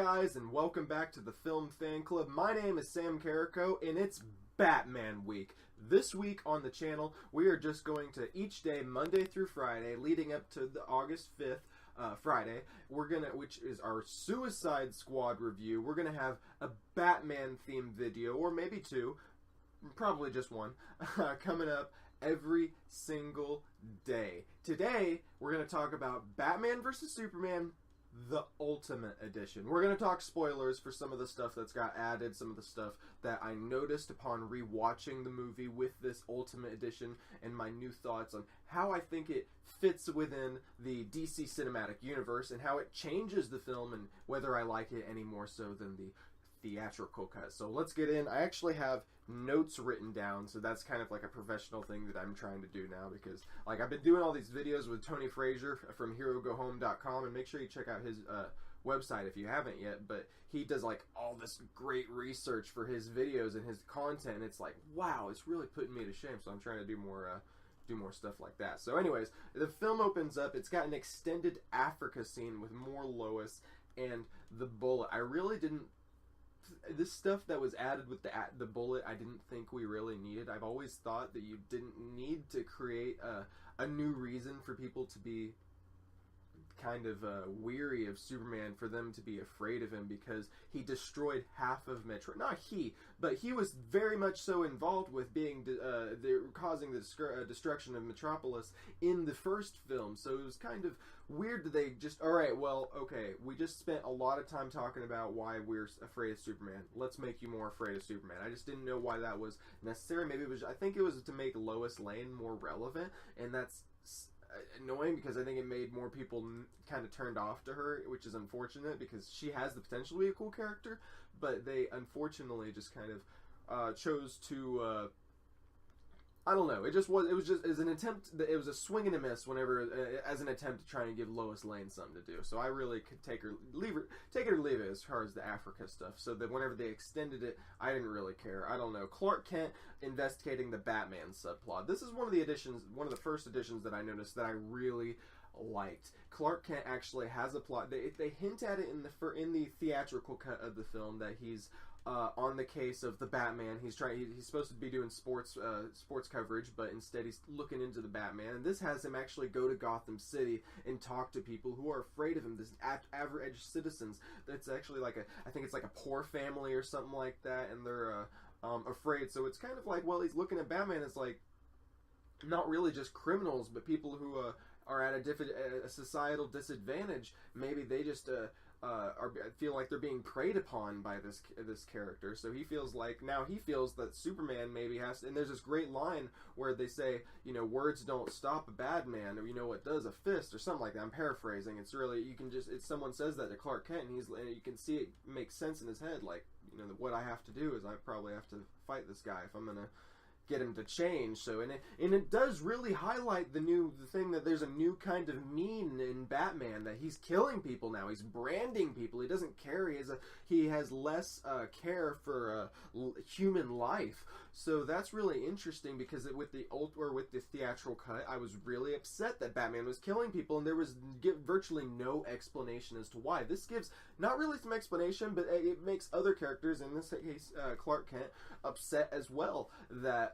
guys, and welcome back to the Film Fan Club. My name is Sam Carrico, and it's Batman Week. This week on the channel, we are just going to each day, Monday through Friday, leading up to the August 5th, Friday, which is our Suicide Squad review. We're gonna have a Batman themed video, or maybe two, probably just one, coming up every single day. Today, we're gonna talk about Batman vs. Superman, the Ultimate Edition. We're going to talk spoilers for some of the stuff that's got added, some of the stuff that I noticed upon rewatching the movie with this Ultimate Edition, and my new thoughts on how I think it fits within the DC Cinematic Universe and how it changes the film and whether I like it any more so than the theatrical cut. So let's get in. I actually have notes written down, so that's kind of like a professional thing that I'm trying to do now, because like I've been doing all these videos with Tony Frazier from HeroGoHome.com, and make sure you check out his website if you haven't yet. But he does like all this great research for his videos and his content, and it's like, wow, it's really putting me to shame. So I'm trying to do more stuff like that. So anyways, the film opens up. It's got an extended Africa scene with more Lois and the Bullet. I really didn't. This stuff that was added with the Bullet, I didn't think we really needed. I've always thought that you didn't need to create a new reason for people to be kind of weary of Superman, for them to be afraid of him, because he destroyed half of Metro. Not he, but he was very much so involved with being causing the destruction of Metropolis in the first film. So it was kind of weird that they just, alright, well, okay, we just spent a lot of time talking about why we're afraid of Superman. Let's make you more afraid of Superman. I just didn't know why that was necessary. Maybe it was, I think it was to make Lois Lane more relevant, and that's annoying because I think it made more people kind of turned off to her, which is unfortunate because she has the potential to be a cool character, but they unfortunately just kind of chose to I don't know. It was just as an attempt. It was a swing and a miss whenever, as an attempt to try and give Lois Lane something to do. So I really could take it or leave it as far as the Africa stuff. So that whenever they extended it, I didn't really care. I don't know. Clark Kent investigating the Batman subplot. This is one of the first editions that I noticed that I really liked. Clark Kent actually has a plot. They hint at it in the theatrical cut of the film that he's on the case of the Batman. He's supposed to be doing sports coverage, but instead he's looking into the Batman. And this has him actually go to Gotham City and talk to people who are afraid of him. This average citizens. That's actually like I think it's like a poor family or something like that, and they're afraid. So it's kind of like, well, he's looking at Batman as like not really just criminals, but people who are at a societal disadvantage. Maybe they just feel like they're being preyed upon by this character. So he feels that Superman maybe has to, and there's this great line where they say, you know, words don't stop a bad man, or you know what does, a fist, or something like that. I'm paraphrasing. It's really, you can just, it's someone says that to Clark Kent, and you can see it makes sense in his head, like, you know, what I have to do is I probably have to fight this guy if I'm gonna get him to change. So and it does really highlight the thing that there's a new kind of mean in Batman, that he's killing people now. He's branding people. He doesn't care. He has less care for human life. So that's really interesting, because with the theatrical cut, I was really upset that Batman was killing people, and there was virtually no explanation as to why. This gives not really some explanation, but it makes other characters, in this case Clark Kent, upset as well that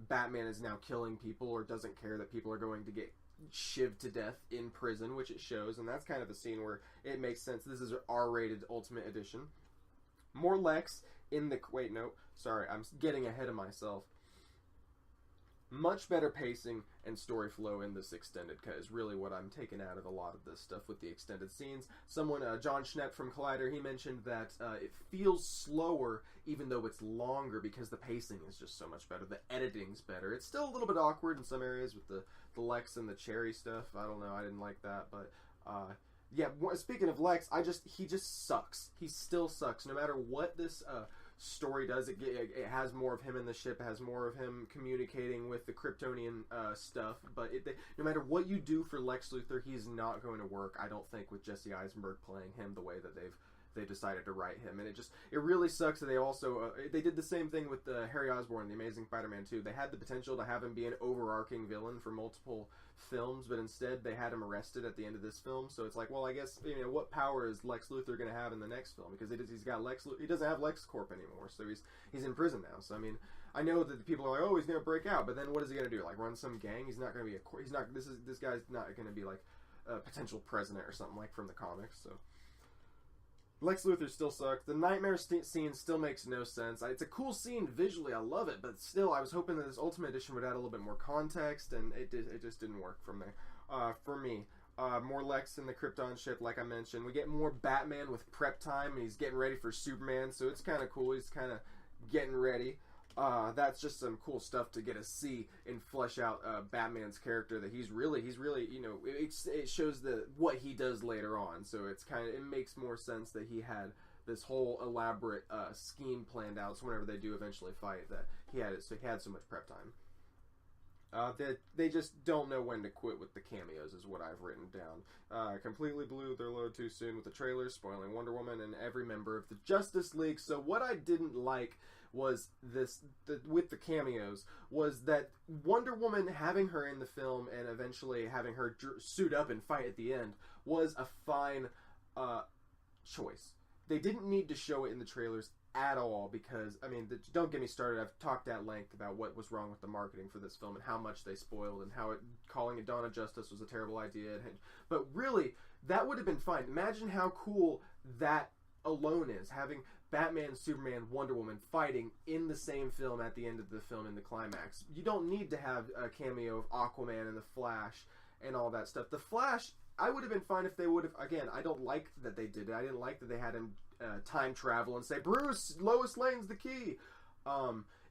Batman is now killing people, or doesn't care that people are going to get shivved to death in prison, which it shows, and that's kind of a scene where it makes sense. This is an R-rated Ultimate Edition. More Lex in the... Wait, no. Sorry, I'm getting ahead of myself. Much better pacing and story flow in this extended cut is really what I'm taking out of a lot of this stuff with the extended scenes. Someone, John Schnepp from Collider, he mentioned that it feels slower even though it's longer, because the pacing is just so much better. The editing's better. It's still a little bit awkward in some areas with the Lex and the cherry stuff. I don't know. I didn't like that, but... yeah, speaking of Lex, he just sucks. He still sucks. No matter what this story does, it has more of him in the ship. It has more of him communicating with the Kryptonian stuff. But no matter what you do for Lex Luthor, he's not going to work, I don't think, with Jesse Eisenberg playing him the way that they've they decided to write him, and it really sucks that they also they did the same thing with Harry Osborn, The Amazing Spider-Man 2. They had the potential to have him be an overarching villain for multiple films, but instead they had him arrested at the end of this film. So it's like, well, I guess, what power is Lex Luthor going to have in the next film? Because he doesn't have LexCorp anymore, so he's in prison now. So I mean, I know that the people are like, oh, he's going to break out, but then what is he going to do? Like run some gang? He's not going to be this guy's not going to be like a potential president or something like from the comics. So Lex Luthor still sucks. The nightmare scene still makes no sense. It's a cool scene visually, I love it, but still, I was hoping that this Ultimate Edition would add a little bit more context, and it just didn't work from there. For me, more Lex in the Krypton ship, like I mentioned. We get more Batman with prep time, and he's getting ready for Superman, so it's kind of cool. He's kind of getting ready. That's just some cool stuff to get to see and flesh out Batman's character. That he's really, it shows what he does later on. So it makes more sense that he had this whole elaborate scheme planned out. So whenever they do eventually fight, that he had so much prep time. They just don't know when to quit with the cameos, is what I've written down. Completely blew their load too soon with the trailers, spoiling Wonder Woman and every member of the Justice League. So what I didn't like was with the cameos, was that Wonder Woman, having her in the film and eventually having her suit up and fight at the end, was a fine choice. They didn't need to show it in the trailers at all, because, I mean, don't get me started. I've talked at length about what was wrong with the marketing for this film and how much they spoiled, and how calling it Dawn of Justice was a terrible idea. But really, that would have been fine. Imagine how cool that alone is, having Batman, Superman, Wonder Woman fighting in the same film at the end of the film in the climax. You don't need to have a cameo of Aquaman and the Flash and all that stuff. The Flash, I would have been fine if they would have, again, I don't like that they did it. I didn't like that they had him time travel and say, Bruce, Lois Lane's the key.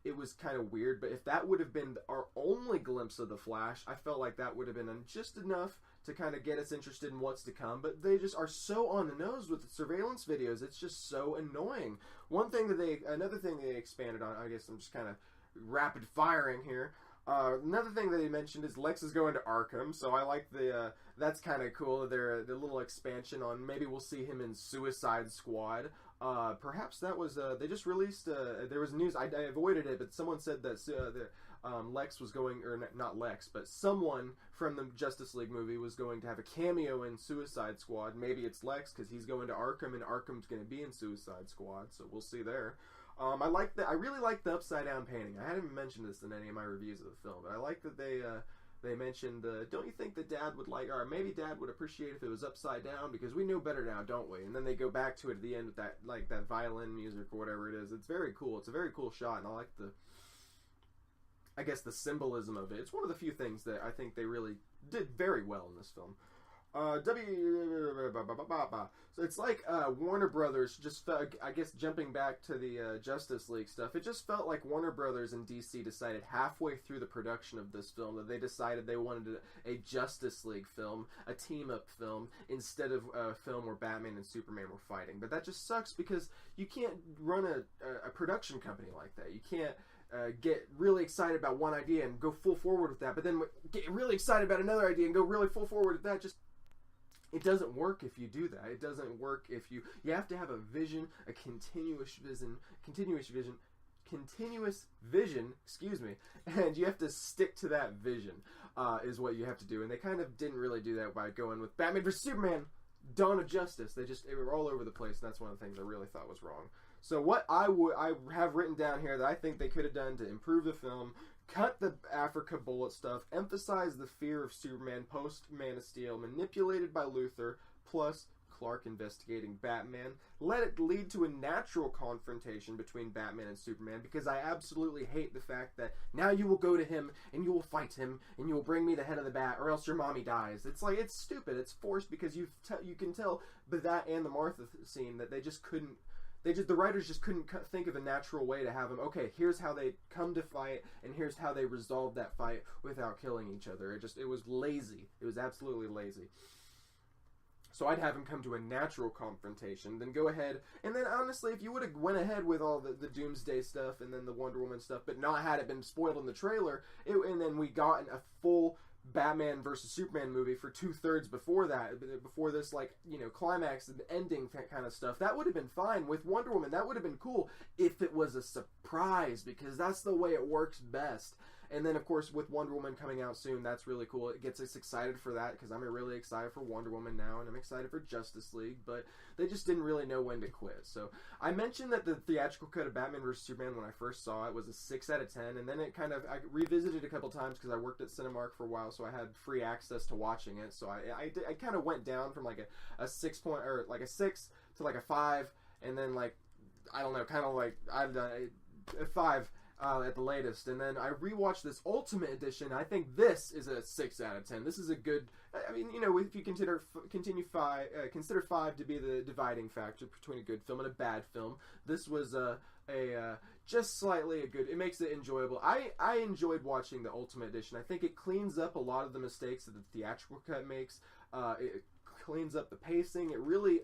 It was kind of weird, but if that would have been our only glimpse of the Flash, I felt like that would have been just enough to kind of get us interested in what's to come. But they just are so on the nose with the surveillance videos. It's just so annoying. Another thing they expanded on, I guess I'm just kind of rapid firing here. Another thing that they mentioned is Lex is going to Arkham, so I like that's kind of cool. The little expansion on, maybe we'll see him in Suicide Squad. Perhaps that was they just released. There was news. I avoided it, but someone said that Lex was going, or not Lex, but someone from the Justice League movie was going to have a cameo in Suicide Squad. Maybe it's Lex because he's going to Arkham, and Arkham's going to be in Suicide Squad. So we'll see there. I really like the upside down painting. I hadn't mentioned this in any of my reviews of the film, but I like that they mentioned, don't you think that Dad would like, or maybe Dad would appreciate if it was upside down, because we know better now, don't we? And then they go back to it at the end with that violin music or whatever it is. It's very cool. It's a very cool shot, and I like the symbolism of it. It's one of the few things that I think they really did very well in this film. So it's like Warner Brothers just felt, I guess, jumping back to the Justice League stuff, it just felt like Warner Brothers and DC decided halfway through the production of this film that they decided they wanted a Justice League film, a team-up film, instead of a film where Batman and Superman were fighting. But that just sucks, because you can't run a production company like that. You can't get really excited about one idea and go full forward with that, but then get really excited about another idea and go really full forward with that. It doesn't work if you do that. It doesn't work if you have to have a vision, a continuous vision, excuse me, and you have to stick to that vision, is what you have to do. And they kind of didn't really do that by going with Batman vs. Superman, Dawn of Justice. They were all over the place, and that's one of the things I really thought was wrong. So what I have written down here that I think they could have done to improve the film: cut the Africa bullet stuff, emphasize the fear of Superman post Man of Steel, manipulated by Luthor, plus Clark investigating Batman. Let it lead to a natural confrontation between Batman and Superman, because I absolutely hate the fact that now you will go to him and you will fight him and you will bring me the head of the bat, or else your mommy dies. It's like, it's stupid. It's forced, because you can tell by that and the Martha scene that they just couldn't. The writers just couldn't think of a natural way to have them, okay, here's how they come to fight, and here's how they resolve that fight without killing each other. It was lazy. It was absolutely lazy. So I'd have him come to a natural confrontation, then go ahead, and then honestly, if you would have went ahead with all the Doomsday stuff and then the Wonder Woman stuff, but not had it been spoiled in the trailer, and then we got a full Batman versus Superman movie for 2/3 before that, before this, like, you know, climax and ending kind of stuff. That would have been fine. With Wonder Woman, that would have been cool if it was a surprise, because that's the way it works best. And then, of course, with Wonder Woman coming out soon, that's really cool. It gets us excited for that, because I'm really excited for Wonder Woman now, and I'm excited for Justice League, but they just didn't really know when to quit. So I mentioned that the theatrical cut of Batman vs. Superman, when I first saw it, was a 6 out of 10, and then it kind of, I revisited a couple times because I worked at Cinemark for a while, so I had free access to watching it. So I kind of went down from like a 6 point, or like a 6 to like a 5, and then like, I don't know, kind of like a 5 at the latest. And then I rewatched this Ultimate Edition. I think this is a 6 out of 10. This is a good, I mean, you know, if you consider 5 to be the dividing factor between a good film and a bad film, this was just slightly a good, it makes it enjoyable. I enjoyed watching the Ultimate Edition. I think it cleans up a lot of the mistakes that the theatrical cut makes. It cleans up the pacing. It really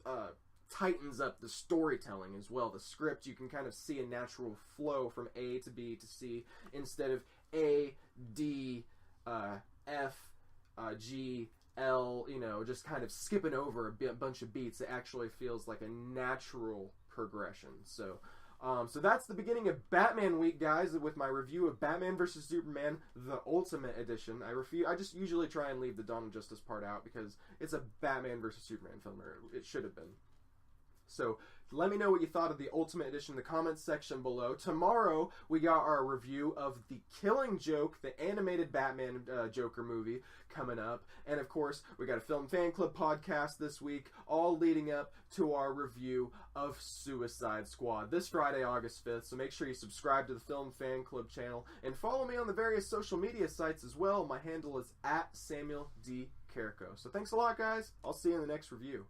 tightens up the storytelling as well. The script, you can kind of see a natural flow from A to B to C instead of A, D, F, G, L, you know, just kind of skipping over a bunch of beats. It actually feels like a natural progression. So that's the beginning of Batman Week, guys, with my review of Batman vs. Superman, the Ultimate Edition. I just usually try and leave the Dawn of Justice part out because it's a Batman vs. Superman film, or it should have been. So let me know what you thought of the Ultimate Edition in the comments section below. Tomorrow, we got our review of The Killing Joke, the animated Batman Joker movie, coming up. And, of course, we got a Film Fan Club podcast this week, all leading up to our review of Suicide Squad this Friday, August 5th. So make sure you subscribe to the Film Fan Club channel and follow me on the various social media sites as well. My handle is @SamuelD. Carrico. So thanks a lot, guys. I'll see you in the next review.